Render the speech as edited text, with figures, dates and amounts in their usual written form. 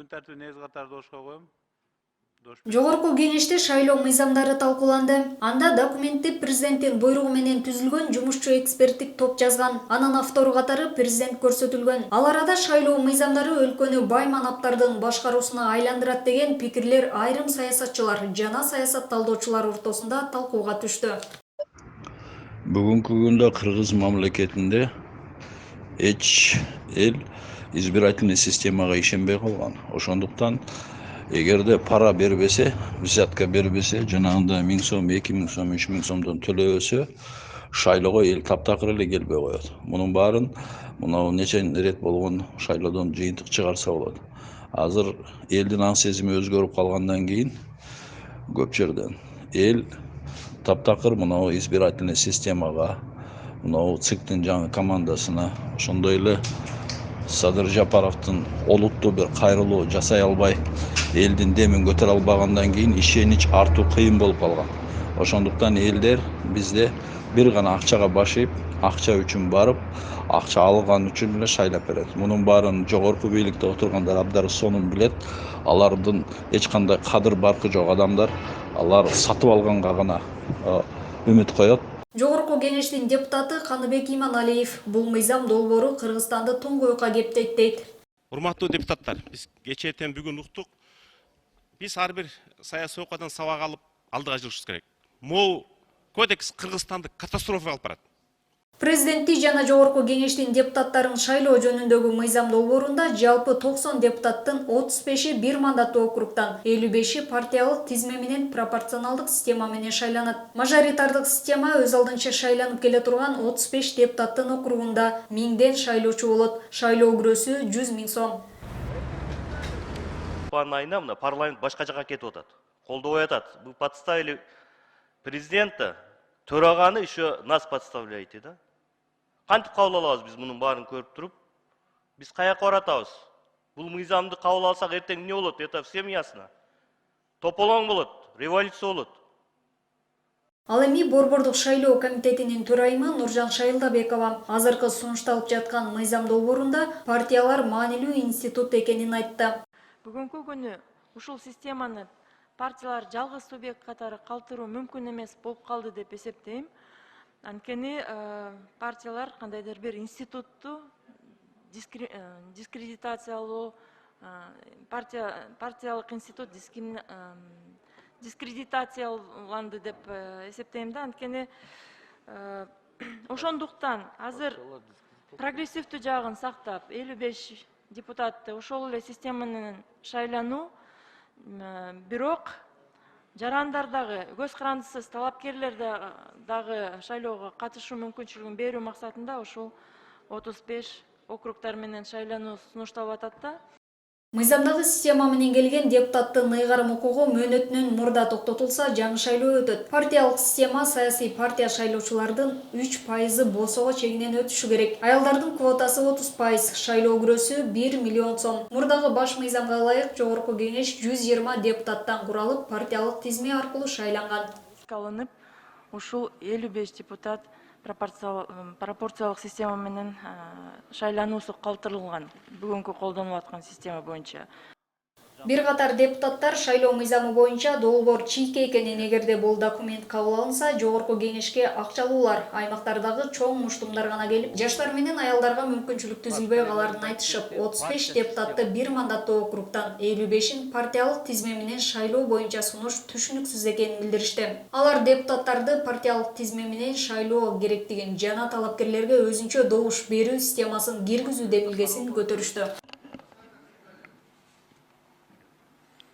күн тәртібі негіз қатар дошқа қойым. Жогорку кеңеште шайлоо мыйзамдары талкууланды. Анда документти президенттин буйругу менен түзүлгөн жумушчу эксперттик топ жазган. Анын автору катары президент көрсөтүлгөн. Ал арада шайлоо мыйзамдары өлкөнү бай-манаптардын башкаруусуна айландырат деген пикирлер айрым саясатчылар жана саясат талдоочулар ортосунда талкууга түштү. Бүгүнкү күндө Кыргыз мамлекетинде эч эл избирательный системага ишенбей калган. Ошондуктан эгерде пара бербесе, взятка бербесе, жанагындай 1000 сом, 2000 сом, 3000 сомдон төлөбөсө, шайлоого эл таптакыр эле келбей коет. Мунун баарын мынау нече рет болгон шайлоодон жыйынтык чыгарса болот. Азыр элдин аң сезими өзгөрүп калгандан кийин көп жерден эл таптакыр мынау избирательный системага, мынау ЦИКтин жаңы командасына, ошондой эле Садыр Жапаровдун олуттуу бир кайрылуу жасай албай, элдин демин көтөрө албагандан кийин ишенич артуу кыйын болуп калган. Ошондуктан элдер бизде бир гана акчага башып, акча үчүн барып, акча алган үчүн эле шайлап берет. Мунун баарын жогорку бийликте отургандар абдан сонун билет. Алардын эч кандай кадыр баркы жок адамдар, алар сатып алганга гана үмүт коет. Жогорку кеңештин депутаты Каныбек Иманалиев бул мыйзам долбоору Кыргызстанды туңгуюкка кептейт дейт. Урматтуу депутаттар, биз кечээтен бүгүн уктук. Биз ар бир саясий окуядан сабак алып алдыга жылышыбыз керек. Могу кодекс Кыргызстанды катастрофага алып барат. Президенtti жана жогорку кеңештин депутаттарын шайлоо жөнүндөгү мыйзам долбоорунда жалпы 90 депутаттын 35-и бир мандаттуу округтан, 55-и партиялык тизме менен пропорционалдык система менен шайланат. Мажоритардык система өз алдынча шайланып келе турган 35 депутаттын округунда 1000ден шайлоочу болот. Шайлоо күрөсү 100 000 сом. Айына мына парламент башка жака кетип атат. Колдобой атат. Бул подставили президента, төраганы еще нас подставляйте, да? Кантип кабыл алабыз биз мунун баарын көрүп туруп? Биз каяка баратабыз? Бул мыйзамды кабыл алсак эртең эмне болот? Это всем ясно. Тополоң болот, революция болот. Ал эми Борбордук шайлоо комитетинин төрайымы Нуржан Шайылдабекова азыркы сунушталып жаткан мыйзам долбоорунда партиялар маанилүү институт экенин айтты. Бүгүнкү күнү ушул системаны партиялар жалгыз субъект катары калтыруу мүмкүн эмес болуп калды деп эсептейм. Анткени партиялар кандайдыр бир институтту дискредитациялоо, партиялык институт дискредитацияланды деп эсептейм да. Анткени ошондуктан азыр прогрессивдүү жагын сактап, 55 депутатты ошол эле система менен шайлануу, бирок жарандар дагы көз карандысыз талапкерлер дагы шайлоого катышуу мүмкүнчүлүгүн берүү максатында ушул 35 округтар менен шайлануу сунушталып атат да. Мыйзамдагы система менен келген депутаттын ыйгарым укугу мөөнөтүнөн мурда токтотулса, жаңы шайлоо өтөт. Партиялык система саясий партия шайлоочулардын 3% босого чегинен өтүшү керек. Аялдардын квотасы 30%, шайлоо күрөсү 1 миллион сом. Мурдагы баш мыйзамга ылайык жогорку кеңеш 120 депутаттан куралып, партиялык тизме аркылуу шайланган. Алынып, ушул 55 депутат пропорциялык система менен шайлануусу калтырылган. Бүгүнкү колдонулуп аткан система боюнча. Бир катар депутаттар шайлоо мыйзамы боюнча долбоор чийке экенин, эгерде бул документ кабыл алынса, жогорку кеңешке акчалуулар, аймактардагы чоң муштумдар гана келип, жаштар менен аялдарга мүмкүнчүлүк түзүлбөй каларын айтышып, 35 депутатты бир мандаттуу округтан, 55-ин партиялык тизме менен шайлоо боюнча сунуш түшүнүксүз экенин билдиришти. Алар депутаттарды партиялык тизме менен шайлоо керектигин жана талапкерлерге өзүнчө добуш берүү системасын киргизүү демилгесин көтөрүштү.